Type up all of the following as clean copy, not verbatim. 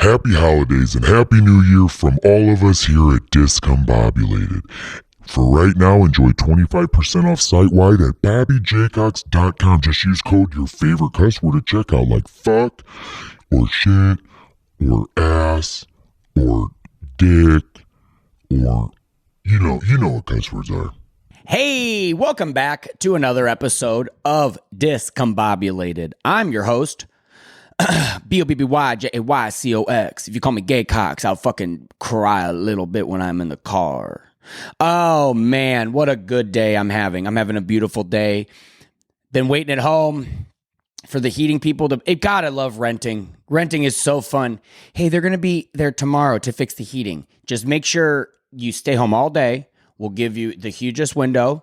Happy holidays and happy new year from all of us here at Discombobulated. For right now, enjoy 25% off site-wide at babbyjaycox.com. Just use code your favorite cuss word at checkout, like fuck, or shit, or ass, or dick, or you know what cuss words are. Hey, welcome back to another episode of Discombobulated. I'm your host, Bobbyjaycox. If you call me Jaycox, I'll fucking cry a little bit when I'm in the car. Oh man, what a good day I'm having. I'm having a beautiful day. Been waiting at home for the heating people to... God, I love renting. Renting is so fun. Hey, they're going to be there tomorrow to fix the heating. Just make sure you stay home all day. We'll give you the hugest window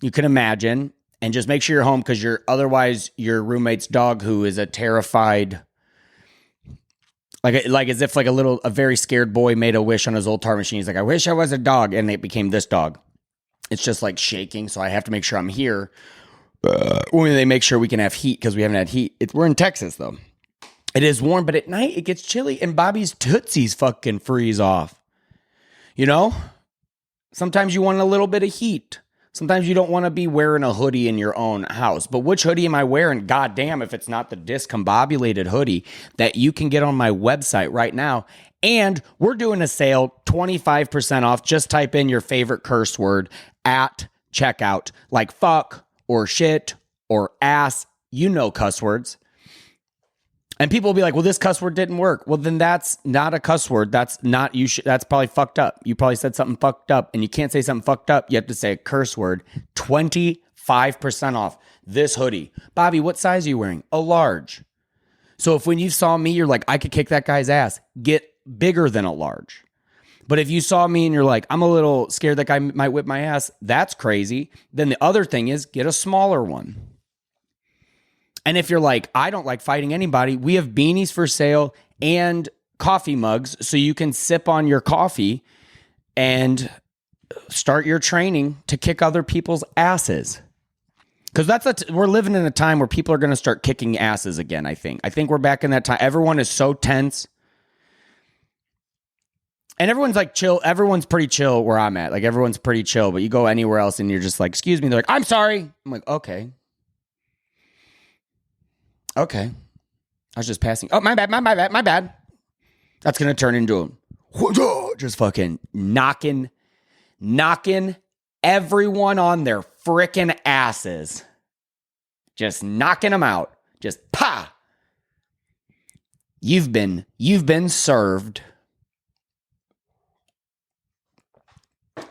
you can imagine. And just make sure you're home because otherwise your roommate's dog, who is a terrified, like as if a very scared boy made a wish on his old tar machine. He's like, I wish I was a dog. And it became this dog. It's just like shaking. So I have to make sure I'm here when they make sure we can have heat because we haven't had heat. We're in Texas though. It is warm, but at night it gets chilly and Bobby's tootsies fucking freeze off. You know? Sometimes you want a little bit of heat. Sometimes you don't want to be wearing a hoodie in your own house. But which hoodie am I wearing? God damn, if it's not the Discombobulated hoodie that you can get on my website right now. And we're doing a sale, 25% off. Just type in your favorite curse word at checkout, like fuck or shit or ass. You know cuss words. And people will be like, well, this cuss word didn't work. Well, then that's not a cuss word. That's probably fucked up. You probably said something fucked up and you can't say something fucked up. You have to say a curse word. 25% off this hoodie. Bobby, what size are you wearing? A large. So if when you saw me, you're like, I could kick that guy's ass, get bigger than a large. But if you saw me and you're like, I'm a little scared that guy might whip my ass, that's crazy. Then the other thing is get a smaller one. And if you're like, I don't like fighting anybody, we have beanies for sale and coffee mugs so you can sip on your coffee and start your training to kick other people's asses. Because we're living in a time where people are going to start kicking asses again, I think. I think we're back in that time. Everyone is so tense. And everyone's like chill. Everyone's pretty chill where I'm at. Like everyone's pretty chill. But you go anywhere else and you're just like, excuse me. They're like, I'm sorry. I'm like, okay. Okay. I was just passing. Oh, my bad. That's going to turn into just fucking knocking everyone on their frickin' asses. Just knocking them out. Just pa. You've been served.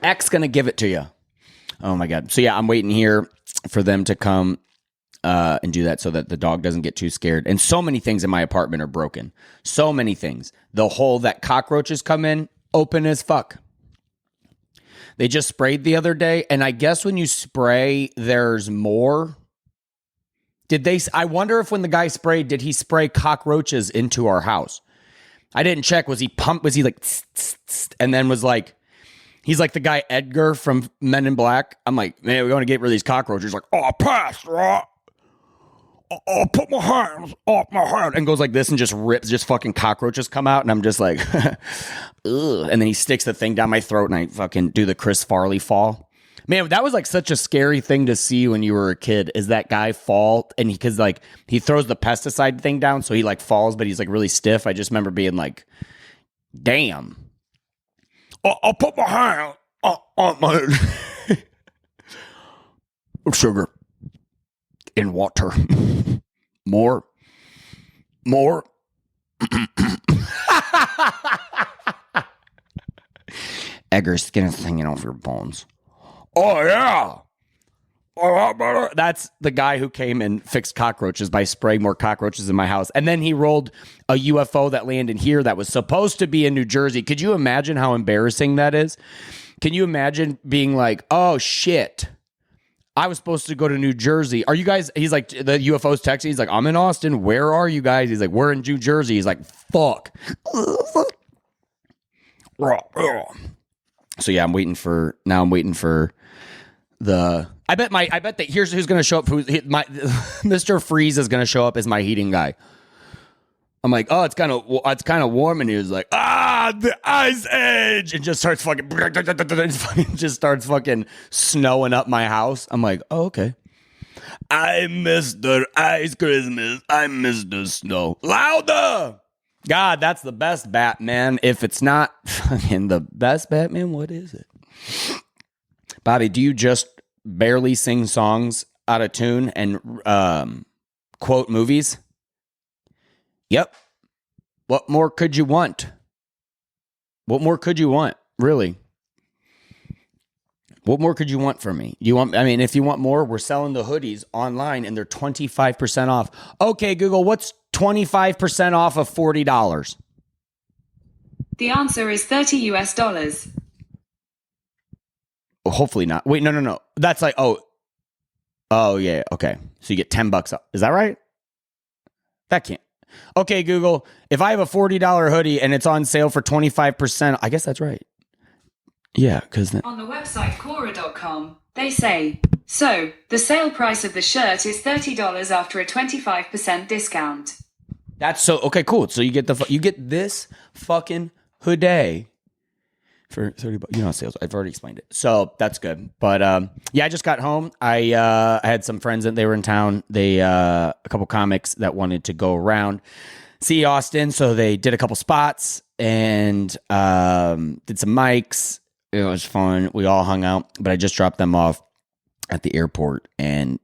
X going to give it to you. Oh my God. So yeah, I'm waiting here for them to come and do that so that the dog doesn't get too scared. And so many things in my apartment are broken. So many things. The hole that cockroaches come in, open as fuck. They just sprayed the other day, and I guess when you spray, there's more. I wonder if when the guy sprayed, did he spray cockroaches into our house? I didn't check. Was he like, tss, tss, tss, and then was like, he's like the guy Edgar from Men in Black. I'm like, man, we want to get rid of these cockroaches. He's like, oh, pass, right? I'll put my hands off my head, and goes like this and just rips, just fucking cockroaches come out. And I'm just like, ugh. And then he sticks the thing down my throat and I fucking do the Chris Farley fall. Man, that was like such a scary thing to see when you were a kid, is that guy fall. And because like he throws the pesticide thing down. So he like falls, but he's like really stiff. I just remember being like, damn. I'll put my hand on my sugar. In water. More. Edgar's skin is hanging off your bones. Oh, yeah. That's the guy who came and fixed cockroaches by spraying more cockroaches in my house. And then he rolled a UFO that landed here that was supposed to be in New Jersey. Could you imagine how embarrassing that is? Can you imagine being like, oh, shit. I was supposed to go to New Jersey. Are you guys? He's like, the UFO's texting. He's like, I'm in Austin. Where are you guys? He's like, we're in New Jersey. He's like, fuck. So yeah, I'm waiting for the. I bet that here's who's going to show up. My Mr. Freeze is going to show up as my heating guy. I'm like, oh, it's kind of warm. And he was like, the ice age. And just starts fucking, just starts fucking snowing up my house. I'm like, oh, okay. I missed the ice Christmas. I missed the snow. Louder. God, that's the best Batman. If it's not fucking the best Batman, what is it? Bobby, do you just barely sing songs out of tune and quote movies? Yep. What more could you want? What more could you want? Really? What more could you want from me? If you want more, we're selling the hoodies online and they're 25% off. Okay, Google, what's 25% off of $40? The answer is $30 US. Oh, hopefully not. Wait, no. That's like, oh yeah, okay. So you get $10 up. Is that right? That can't. Okay, Google, if I have a $40 hoodie and it's on sale for 25%, I guess that's right. Yeah, because on the website Quora.com, they say, so the sale price of the shirt is $30 after a 25% discount. That's so okay, cool. So you get this fucking hoodie for $30. Sales. I've already explained it, so that's good. But yeah, I just got home. I had some friends that they were in town. They a couple comics that wanted to go around see Austin, so they did a couple spots and did some mics. It was fun. We all hung out, but I just dropped them off at the airport, and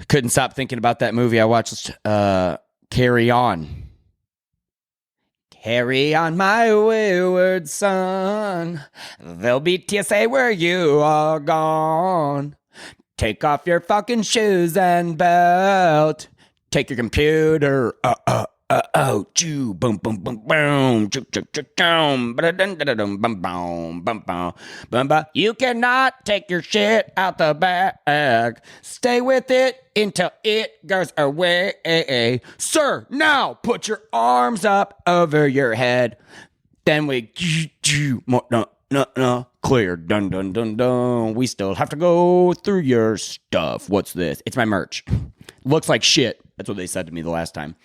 couldn't stop thinking about that movie. I watched Carry On. Carry on, my wayward son. There'll be TSA where you are gone. Take off your fucking shoes and belt. Take your computer. Choo, boom, boom, boom, boom, choo, choo, choo, boom, boom, boom, boom, boom. You cannot take your shit out the bag. Stay with it until it goes away. Sir, now put your arms up over your head. Then we clear. Dun, dun, dun, dun. We still have to go through your stuff. What's this? It's my merch. Looks like shit. That's what they said to me the last time.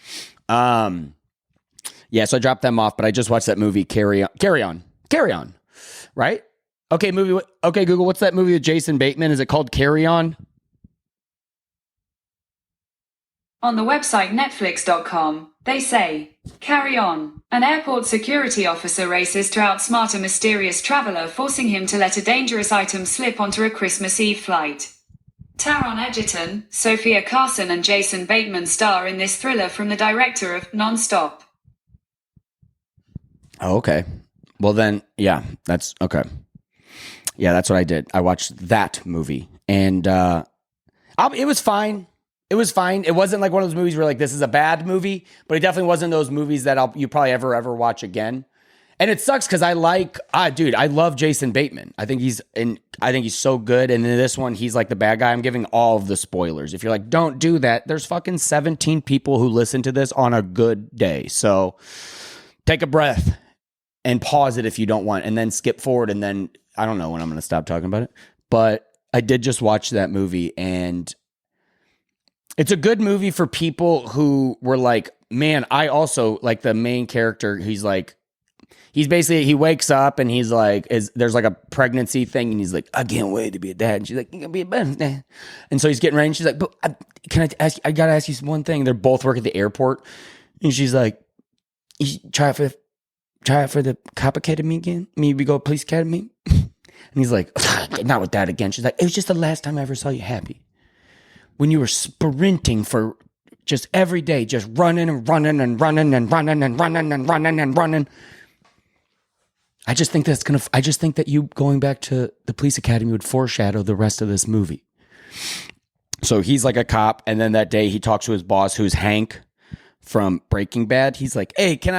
Yeah, so I dropped them off, but I just watched that movie, Carry On, right? Okay, Google, what's that movie with Jason Bateman? Is it called Carry On? On the website Netflix.com, they say, Carry On. An airport security officer races to outsmart a mysterious traveler, forcing him to let a dangerous item slip onto a Christmas Eve flight. Taron Egerton, Sophia Carson and Jason Bateman star in this thriller from the director of Non-Stop. Oh, okay. Well then, yeah, that's okay. Yeah, that's what I did. I watched that movie and it was fine. It was fine. It wasn't like one of those movies where like this is a bad movie, but it definitely wasn't those movies that you probably ever watch again. And it sucks because I love Jason Bateman. I think he's so good. And in this one, he's like the bad guy. I'm giving all of the spoilers. If you're like, don't do that, there's fucking 17 people who listen to this on a good day. So take a breath and pause it if you don't want, and then skip forward. And then I don't know when I'm going to stop talking about it. But I did just watch that movie, and it's a good movie for people who were like, man, I also like the main character. He wakes up and he's like, there's like a pregnancy thing, and he's like, I can't wait to be a dad. And she's like, you're gonna be a dad. And so he's getting ready, and she's like, but I gotta ask you one thing. They're both work at the airport, and she's like, you try it for the cop academy again? Maybe go police academy? And he's like, not with that again. She's like, it was just the last time I ever saw you happy. When you were sprinting for just every day, just running and running and running and running and running and running and running. I just think that you going back to the police academy would foreshadow the rest of this movie. So he's like a cop, and then that day he talks to his boss, who's Hank from Breaking Bad. He's like, hey, can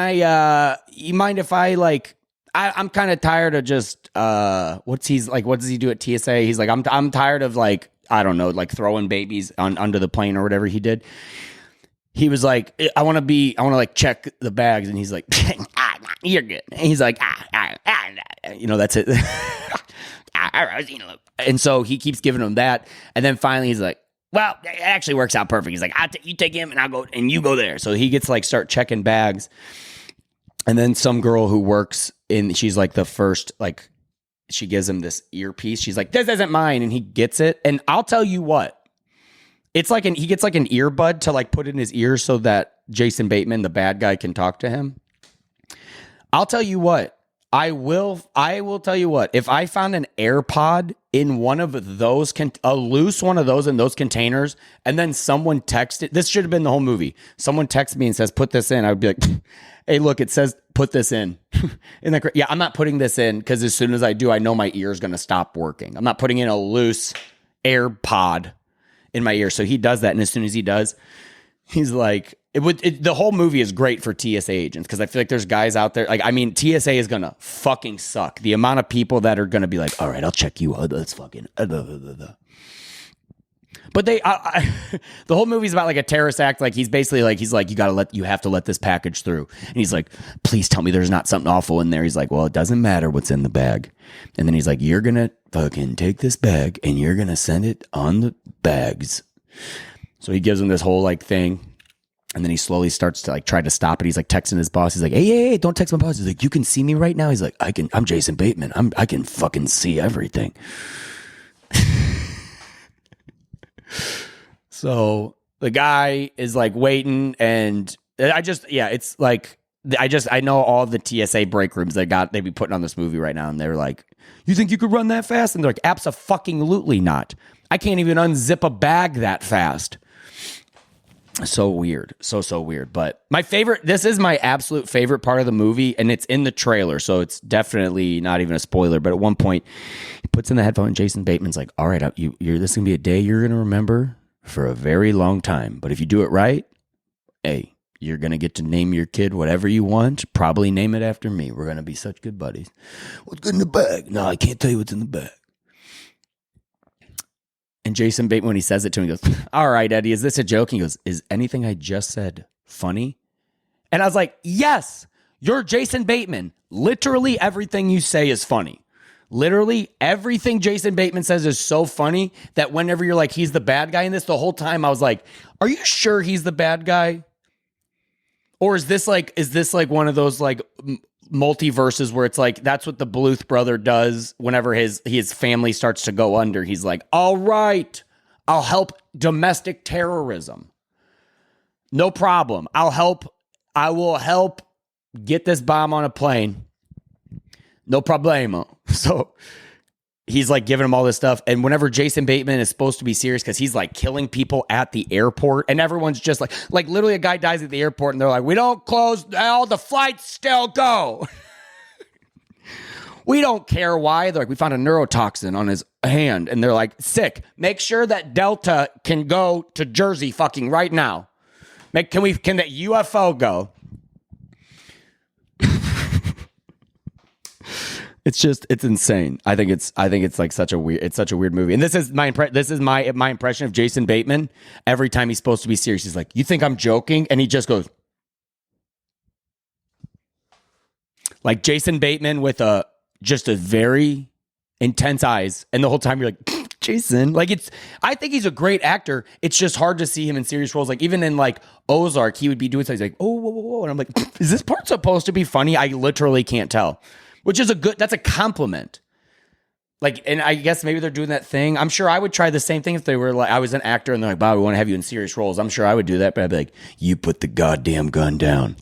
you mind if I'm kind of tired of just, what does he do at TSA? He's like, I'm tired of like, I don't know, like throwing babies under the plane or whatever he did. He was like, I want to check the bags. And he's like, you're good. And he's like, that's it. And so he keeps giving him that. And then finally he's like, well, it actually works out perfect. He's like, you take him and I'll go and you go there. So he gets like start checking bags. And then some girl who works she's like the first, like she gives him this earpiece. She's like, this isn't mine. And he gets it. And I'll tell you what, it's like he gets like an earbud to like put in his ear so that Jason Bateman, the bad guy, can talk to him. I'll tell you what, I will tell you what, if I found an AirPod in one of those, a loose one of those in those containers, and then someone texted, this should have been the whole movie. Someone texted me and says, put this in. I would be like, hey, look, it says, put this in. Isn't that great? Yeah, I'm not putting this in because as soon as I do, I know my ear is going to stop working. I'm not putting in a loose AirPod in my ear. So he does that. And as soon as he does, he's like, the whole movie is great for TSA agents because I feel like there's guys out there. Like, I mean, TSA is going to fucking suck. The amount of people that are going to be like, all right, I'll check you out. Let's fucking. But the whole movie's about like a terrorist act. Like he's basically like, you have to let this package through. And he's like, please tell me there's not something awful in there. He's like, well, it doesn't matter what's in the bag. And then he's like, you're going to fucking take this bag and you're going to send it on the bags. So he gives him this whole like thing. And then he slowly starts to like try to stop it. He's like texting his boss. He's like, hey, don't text my boss. He's like, you can see me right now. He's like, I'm Jason Bateman. I can fucking see everything. So the guy is like waiting and it's like, I know all the TSA break rooms they be putting on this movie right now. And they're like, you think you could run that fast? And they're like, abso-fucking-lutely not. I can't even unzip a bag that fast. So weird. So weird. But this is my absolute favorite part of the movie, and it's in the trailer, so it's definitely not even a spoiler. But at one point, he puts in the headphone, and Jason Bateman's like, all right, this is going to be a day you're going to remember for a very long time. But if you do it right, hey, you're going to get to name your kid whatever you want. Probably name it after me. We're going to be such good buddies. What's good in the bag? No, I can't tell you what's in the bag. And Jason Bateman, when he says it to him, he goes, all right, Eddie, is this a joke? And he goes, is anything I just said funny? And I was like, yes, you're Jason Bateman. Literally everything you say is funny. Literally everything Jason Bateman says is so funny that whenever you're like, he's the bad guy in this, the whole time I was like, are you sure he's the bad guy? Or is this like one of those like multiverses where it's like that's what the Bluth brother does whenever his family starts to go under? He's like, all right, I'll help domestic terrorism. No problem. I will help get this bomb on a plane. No problemo. So he's like giving him all this stuff. And whenever Jason Bateman is supposed to be serious because he's like killing people at the airport and everyone's just like literally a guy dies at the airport and they're like, we don't close, all the flights still go. We don't care why. They're like, we found a neurotoxin on his hand. And they're like, sick. Make sure that Delta can go to Jersey fucking right now. Can that UFO go? It's insane. I think it's like such a weird movie. And this is my impression of Jason Bateman. Every time he's supposed to be serious, he's like, you think I'm joking? And he just goes like Jason Bateman with just a very intense eyes. And the whole time you're like, Jason, I think he's a great actor. It's just hard to see him in serious roles. Like even in like Ozark, he would be doing something. He's like, oh, whoa, whoa, whoa. And I'm like, is this part supposed to be funny? I literally can't tell. Which is that's a compliment. Like, and I guess maybe they're doing that thing. I'm sure I would try the same thing if they were like, I was an actor and they're like, Bob, we want to have you in serious roles. I'm sure I would do that, but I'd be like, you put the goddamn gun down.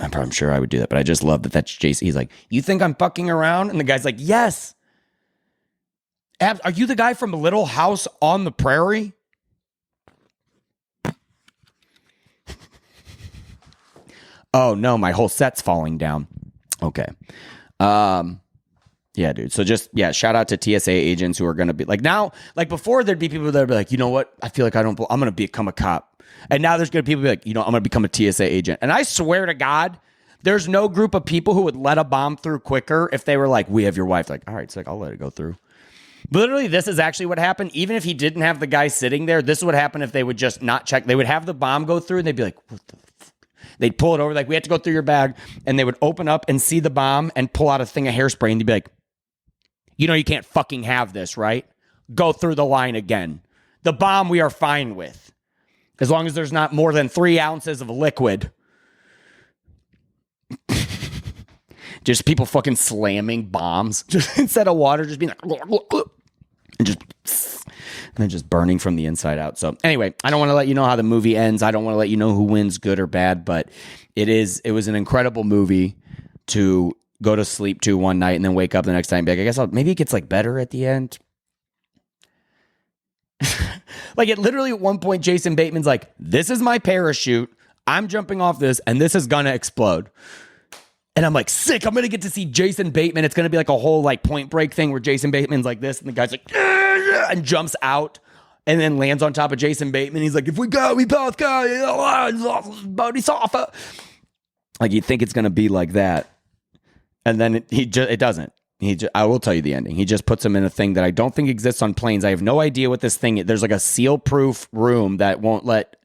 I'm sure I would do that, but I just love that that's Jason. He's like, you think I'm fucking around? And the guy's like, yes. Are you the guy from Little House on the Prairie? Oh no, my whole set's falling down. Okay. Yeah, dude. So shout out to TSA agents who are going to be like now, like before there'd be people that would be like, you know what? I feel like I'm going to become a cop. And now there's going to be people be like, I'm going to become a TSA agent. And I swear to God, there's no group of people who would let a bomb through quicker if they were like, we have your wife. Like, all right, it's like, I'll let it go through. Literally, this is actually what happened. Even if he didn't have the guy sitting there, this is what happened if they would just not check. They would have the bomb go through and they'd be like, what the fuck? They'd pull it over, like, we have to go through your bag. And they would open up and see the bomb and pull out a thing of hairspray. And they'd be like, you can't fucking have this, right? go through the line again. The bomb we are fine with. As long as there's not more than 3 ounces of liquid. Just people fucking slamming bombs. Just instead of water, just being like... And then just burning from the inside out. So anyway, I don't want to let you know how the movie ends. I don't want to let you know who wins, good or bad, but it was an incredible movie to go to sleep to one night and then wake up the next night and be like, I guess maybe it gets like better at the end. Like it literally at one point, Jason Bateman's like, this is my parachute. I'm jumping off this and this is gonna explode. And I'm like, sick, I'm going to get to see Jason Bateman. It's going to be like a whole like Point Break thing where Jason Bateman's like this and the guy's like, and jumps out and then lands on top of Jason Bateman. He's like, if we go, we both go. Bodhisattva. Like you think it's going to be like that. And then it doesn't. I will tell you the ending. He just puts him in a thing that I don't think exists on planes. I have no idea what this thing is. There's like a seal-proof room that won't let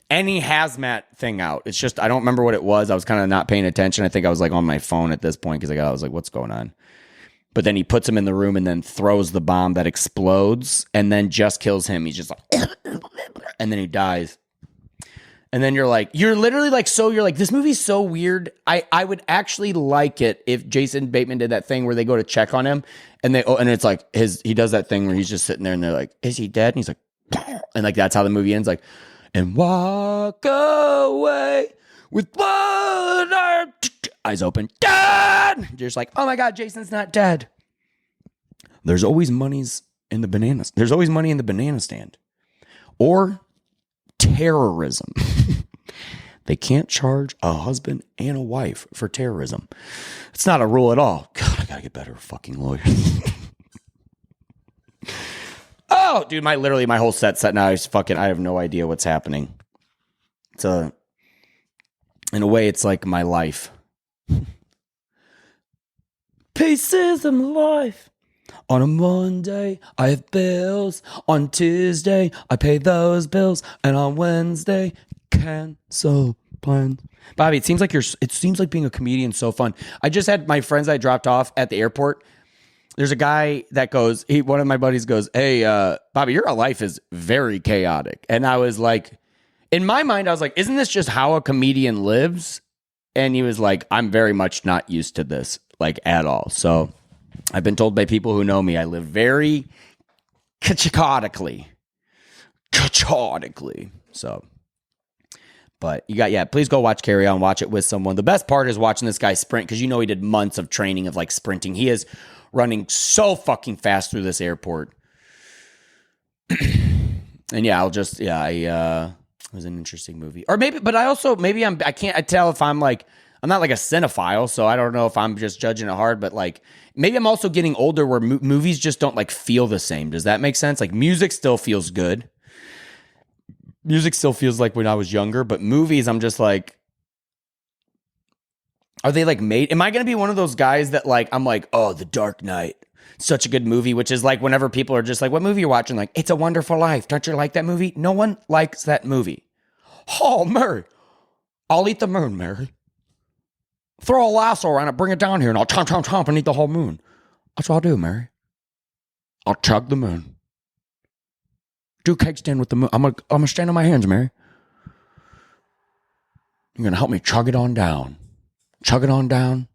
any hazmat thing out. It's just, I don't remember what it was. I was kind of not paying attention. I think I was like on my phone at this point because I was like, what's going on? But then he puts him in the room and then throws the bomb that explodes and then just kills him. He's just like, and then he dies. And then you're literally like, so you're like, this movie's so weird. I would actually like it if Jason Bateman did that thing where they go to check on him and it's like he does that thing where he's just sitting there and they're like, is he dead? And he's like, and like, that's how the movie ends. Like, and walk away with one arm, eyes open, dead. You're just like, oh my God, Jason's not dead. There's always monies in the bananas. There's always money in the banana stand. Or terrorism. They can't charge a husband and a wife for terrorism. It's not a rule at all. God, I gotta get better fucking lawyers. Oh, dude, my whole set now is fucking, I have no idea what's happening. In a way, it's like my life. Pieces of my life. On a Monday, I have bills. On Tuesday, I pay those bills. And on Wednesday, cancel plans. Bobby, it seems like being a comedian is so fun. I just had my friends I dropped off at the airport. There's a guy that goes, one of my buddies goes, hey, Bobby, your life is very chaotic. And I was like, in my mind, I was like, isn't this just how a comedian lives? And he was like, I'm very much not used to this, like at all. So I've been told by people who know me, I live very chaotically. So, but please go watch Carry On, watch it with someone. The best part is watching this guy sprint because he did months of training of like sprinting. He is running so fucking fast through this airport. And it was an interesting movie. Or maybe, but I can't tell if I'm not like a cinephile, so I don't know if I'm just judging it hard, but like, maybe I'm also getting older where movies just don't like feel the same. Does that make sense? Like music still feels good. Music still feels like when I was younger, but movies, I'm just like, are they like made? Am I going to be one of those guys that like, I'm like, oh, The Dark Knight, such a good movie, which is like whenever people are just like, what movie you're watching? Like, It's a Wonderful Life. Don't you like that movie? No one likes that movie. Oh, Mary, I'll eat the moon, Mary. Throw a lasso around it, bring it down here, and I'll chomp and eat the whole moon. That's what I'll do, Mary. I'll chug the moon. Do cake stand with the moon. I'm gonna stand on my hands, Mary. You're gonna help me chug it on down. Chug it on down.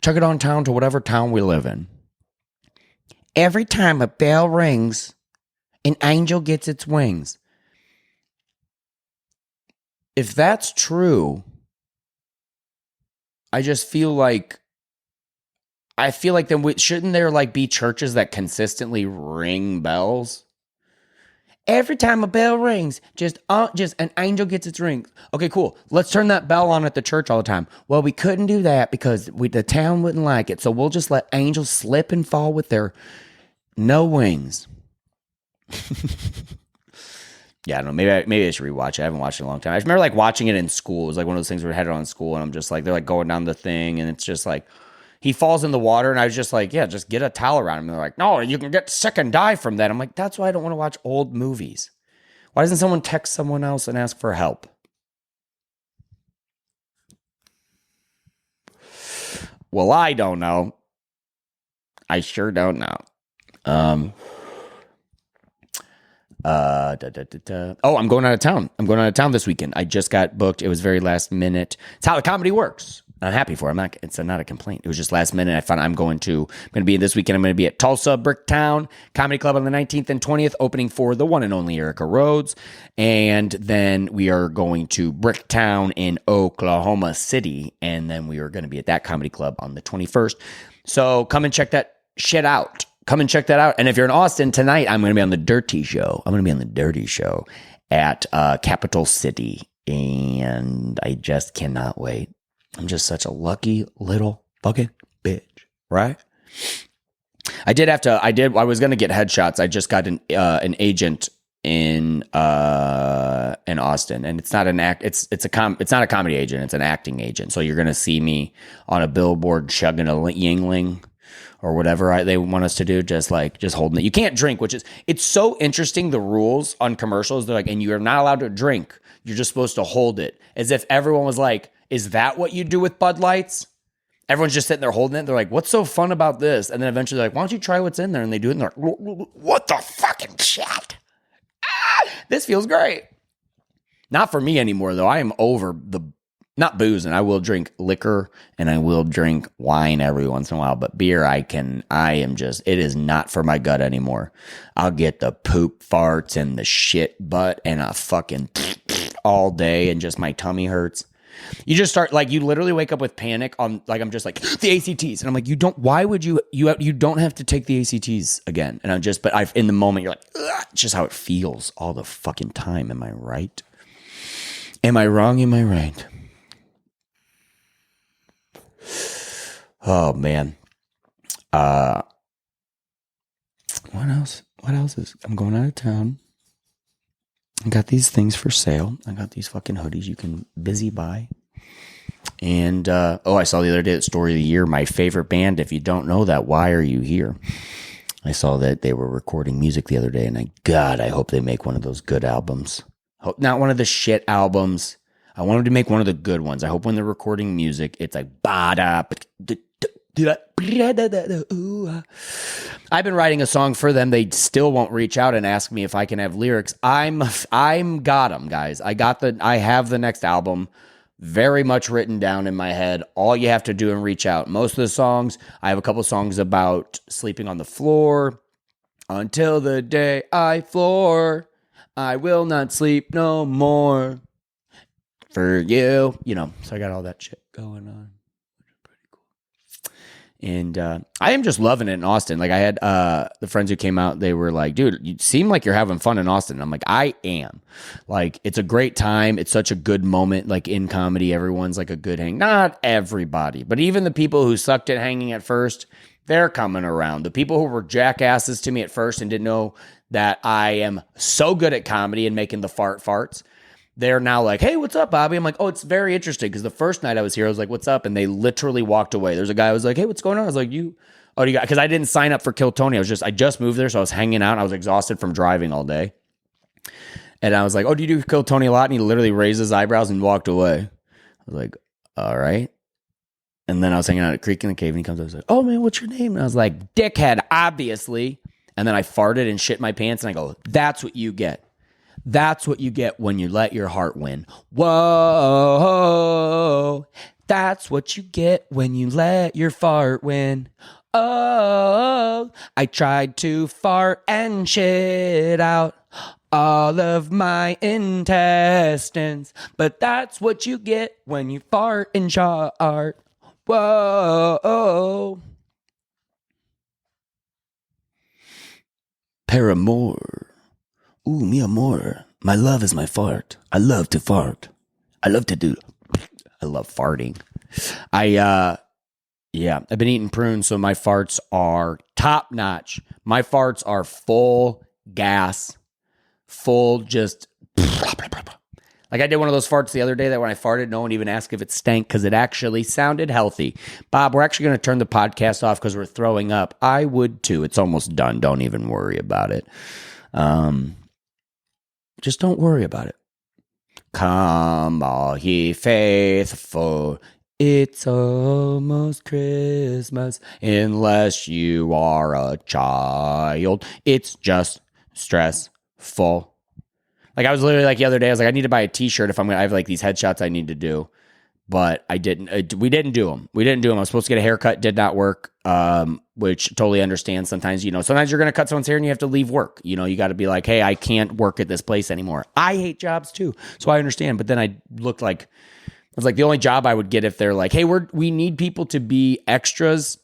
Chug it on town to whatever town we live in. Every time a bell rings, an angel gets its wings. If that's true, I just feel like then shouldn't there like be churches that consistently ring bells? Every time a bell rings, just an angel gets its rings. Okay, cool. Let's turn that bell on at the church all the time. Well, we couldn't do that because the town wouldn't like it. So we'll just let angels slip and fall with their no wings. Yeah, I don't know. Maybe I should rewatch it. I haven't watched it in a long time. I remember like watching it in school. It was like one of those things where we had it on in school, and I'm just like, they're like going down the thing, and it's just like he falls in the water, and I was just like, yeah, just get a towel around him. And they're like, no, you can get sick and die from that. I'm like, that's why I don't want to watch old movies. Why doesn't someone text someone else and ask for help? Well, I don't know. I sure don't know. Oh, I'm going out of town. I'm going out of town this weekend. I just got booked. It was very last minute. It's how the comedy works. I'm happy for it. It's not a complaint. It was just last minute. I found I'm going to be this weekend. I'm going to be at Tulsa Bricktown Comedy Club on the 19th and 20th, opening for the one and only Erica Rhodes. And then we are going to Bricktown in Oklahoma City. And then we are going to be at that comedy club on the 21st. So come and check that shit out. Come and check that out. And if you're in Austin tonight, I'm going to be on the Dirty Show. I'm going to be on the Dirty Show at Capital City. And I just cannot wait. I'm just such a lucky little fucking bitch, right? I was going to get headshots. I just got an agent in Austin, and it's not an act. It's not a comedy agent. It's an acting agent. So you're going to see me on a billboard chugging a Yingling or whatever they want us to do, just holding it. You can't drink, it's so interesting, the rules on commercials. They're like, and you're not allowed to drink. You're just supposed to hold it. As if everyone was like, is that what you do with Bud Lights? Everyone's just sitting there holding it. They're like, what's so fun about this? And then eventually they're like, why don't you try what's in there? And they do it, and they're like, what the fucking shit? This feels great. Not for me anymore, though. I am over not booze, and I will drink liquor and I will drink wine every once in a while, but beer, it is not for my gut anymore. I'll get the poop farts and the shit butt and a fucking all day, and just my tummy hurts. You just start, like, you literally wake up with panic on, like, I'm just like, the ACTs. And I'm like, why would you don't have to take the ACTs again. And in the moment, you're like, ugh, it's just how it feels all the fucking time. Am I right? Am I wrong? Am I right? Oh, man. What else? I'm going out of town. I got these things for sale. I got these fucking hoodies you can busy buy. And, I saw the other day that Story of the Year, my favorite band. If you don't know that, why are you here? I saw that they were recording music the other day, and I hope they make one of those good albums. Not one of the shit albums. I want them to make one of the good ones. I hope when they're recording music, it's like, I've been writing a song for them. They still won't reach out and ask me if I can have lyrics. I'm got them, guys. I have the next album very much written down in my head. All you have to do and reach out. Most of the songs, I have a couple songs about sleeping on the floor. Until the day I floor, I will not sleep no more. For you, so I got all that shit going on. And I am just loving it in Austin. Like, I had the friends who came out, they were like, dude, you seem like you're having fun in Austin. And I'm like, I am. Like, it's a great time. It's such a good moment, like, in comedy. Everyone's like a good hang. Not everybody, but even the people who sucked at hanging at first, they're coming around. The people who were jackasses to me at first and didn't know that I am so good at comedy and making the farts, they're now like, hey, what's up, Bobby? I'm like, oh, it's very interesting, because the first night I was here, I was like, what's up? And they literally walked away. There's a guy who was like, hey, what's going on? I was like, because I didn't sign up for Kill Tony. I just moved there, so I was hanging out. I was exhausted from driving all day. And I was like, oh, do you do Kill Tony a lot? And he literally raised his eyebrows and walked away. I was like, all right. And then I was hanging out at Creek in the Cave, and he comes up and said, oh, man, what's your name? And I was like, dickhead, obviously. And then I farted and shit my pants, and I go, that's what you get. That's what you get when you let your heart win. Whoa, that's what you get when you let your fart win. Oh, I tried to fart and shit out all of my intestines, but that's what you get when you fart and shart. Whoa. Paramore. Ooh, mi amor. My love is my fart. I love to fart. I love farting. I've been eating prunes, so my farts are top notch. My farts are full gas, full just. Like, I did one of those farts the other day that when I farted, no one even asked if it stank because it actually sounded healthy. Bob, we're actually going to turn the podcast off because we're throwing up. I would too. It's almost done. Don't even worry about it. Just don't worry about it. Come all ye faithful It's almost Christmas unless you are a child. It's just stressful. Like I was literally like the other day, I was like, I need to buy a t-shirt if I have like these headshots I need to do. But I didn't, we didn't do them. I was supposed to get a haircut, did not work, which totally understand. Sometimes, sometimes you're going to cut someone's hair and you have to leave work. You got to be like, hey, I can't work at this place anymore. I hate jobs too. So I understand. But then I was like the only job I would get if they're like, hey, we need people to be extras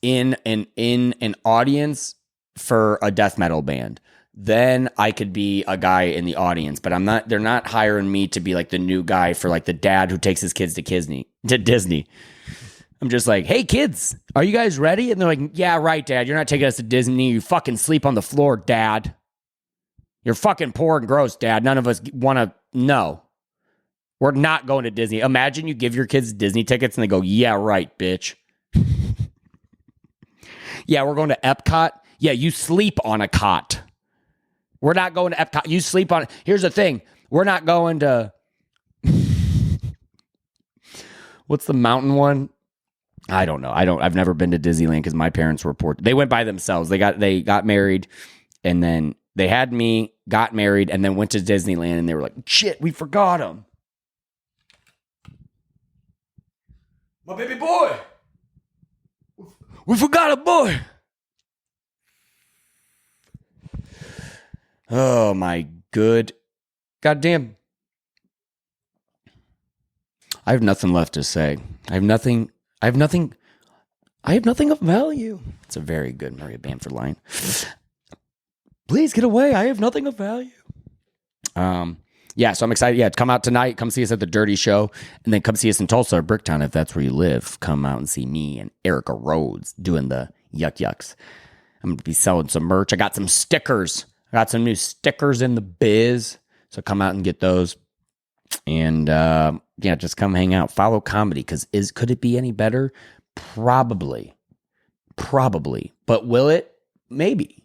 in an audience for a death metal band. Then I could be a guy in the audience, but they're not hiring me to be like the new guy for like the dad who takes his kids to Disney. I'm just like, hey kids, are you guys ready? And they're like, yeah, right, Dad. You're not taking us to Disney. You fucking sleep on the floor, Dad. You're fucking poor and gross, Dad. None of us want to know. We're not going to Disney. Imagine you give your kids Disney tickets and they go, yeah, right, bitch. Yeah, we're going to Epcot. Yeah, you sleep on a cot. We're not going to Epcot. You sleep on it. Here's the thing. We're not going to... What's the mountain one? I don't know. I've never been to Disneyland because my parents were poor. They went by themselves. They got married, and then they had me, got married, and then went to Disneyland, and they were like, shit, we forgot him. My baby boy. We forgot a boy. Oh my good goddamn. I have nothing left to say. I have nothing of value. It's a very good Maria Bamford line. Please get away. I have nothing of value. Yeah, so I'm excited. Yeah, come out tonight. Come see us at the Dirty Show. And then come see us in Tulsa or Bricktown if that's where you live. Come out and see me and Erica Rhodes doing the yucks. I'm going to be selling some merch. I got some stickers. I got some new stickers in the biz. So come out and get those. And just come hang out. Follow comedy, because could it be any better? Probably. But will it? Maybe.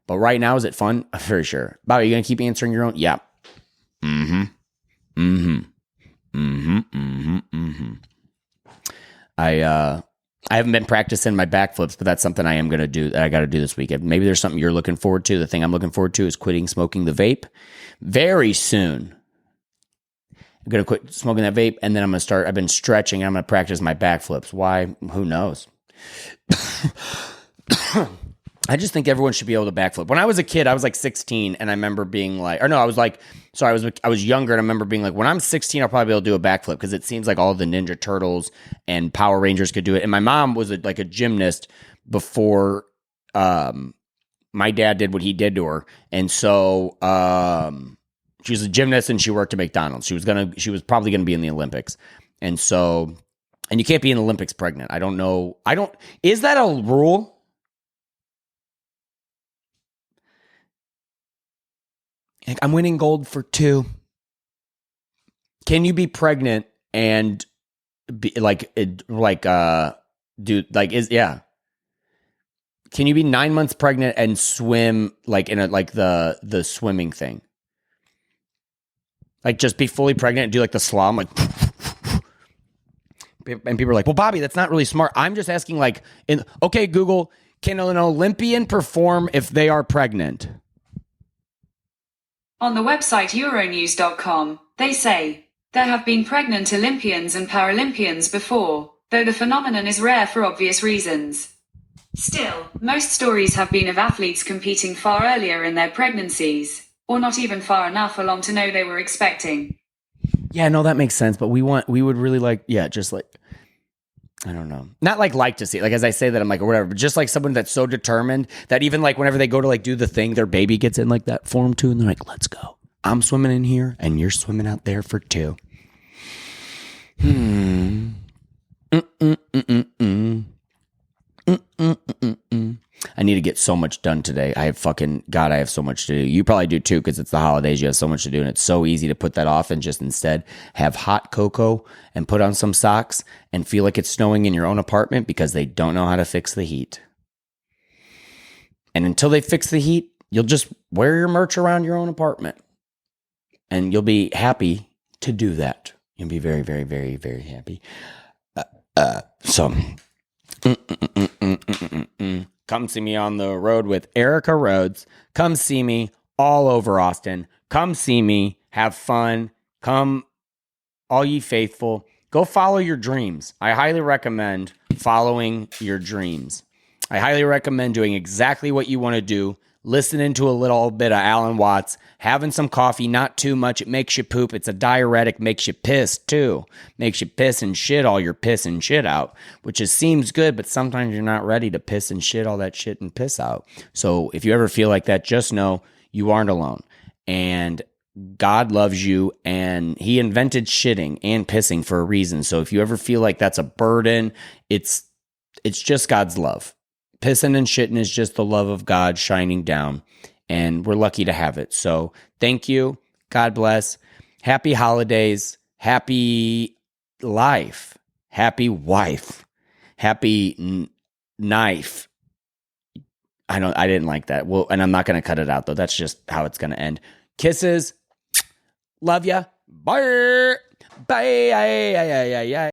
But right now, is it fun? For sure. Bobby, you going to keep answering your own? Yeah. I haven't been practicing my backflips, but that's something I am going to do, that I got to do this weekend. Maybe there's something you're looking forward to. The thing I'm looking forward to is quitting smoking the vape very soon. I'm going to quit smoking that vape, and then I'm going to start, I've been stretching, and I'm going to practice my backflips. Why? Who knows? I just think everyone should be able to backflip. When I was a kid, I was like 16, and I remember being like, I was younger, and I remember being like, when I'm 16, I'll probably be able to do a backflip, because it seems like all the Ninja Turtles and Power Rangers could do it. And my mom was like a gymnast before my dad did what he did to her, and so she was a gymnast, and she worked at McDonald's. She was probably gonna be in the Olympics, and you can't be in the Olympics pregnant. I don't know. Is that a rule? I'm winning gold for 2. Can you be pregnant and be Can you be 9 months pregnant and swim like in the swimming thing? Like just be fully pregnant and do like the slalom, like, and people are like, well, Bobby, that's not really smart. I'm just asking, okay, Google, can an Olympian perform if they are pregnant? On the website Euronews.com, they say, there have been pregnant Olympians and Paralympians before, though the phenomenon is rare for obvious reasons. Still, most stories have been of athletes competing far earlier in their pregnancies, or not even far enough along to know they were expecting. Yeah, no, that makes sense, but we would really I don't know. Not like to see, like, as I say that, I'm like, or whatever, but just like someone that's so determined that even like whenever they go to like do the thing, their baby gets in like that form too, and they're like, let's go. I'm swimming in here and you're swimming out there for 2. I need to get so much done today. I have so much to do. You probably do too, because it's the holidays. You have so much to do, and it's so easy to put that off and just instead have hot cocoa and put on some socks and feel like it's snowing in your own apartment, because they don't know how to fix the heat. And until they fix the heat, you'll just wear your merch around your own apartment, and you'll be happy to do that. You'll be very, very, very, very happy. So, come see me on the road with Erica Rhodes. Come see me all over Austin. Come see me. Have fun. Come, all ye faithful. Go follow your dreams. I highly recommend following your dreams. I highly recommend doing exactly what you want to do. Listening to a little bit of Alan Watts, having some coffee, not too much. It makes you poop. It's a diuretic, makes you piss too. Makes you piss and shit all your piss and shit out, which seems good, but sometimes you're not ready to piss and shit all that shit and piss out. So if you ever feel like that, just know you aren't alone. And God loves you, and he invented shitting and pissing for a reason. So if you ever feel like that's a burden, it's just God's love. Pissing and shitting is just the love of God shining down, and we're lucky to have it. So thank you. God bless. Happy holidays. Happy life. Happy wife. Happy knife. I didn't like that. Well, and I'm not going to cut it out though. That's just how it's going to end. Kisses. Love ya. Bye. Bye.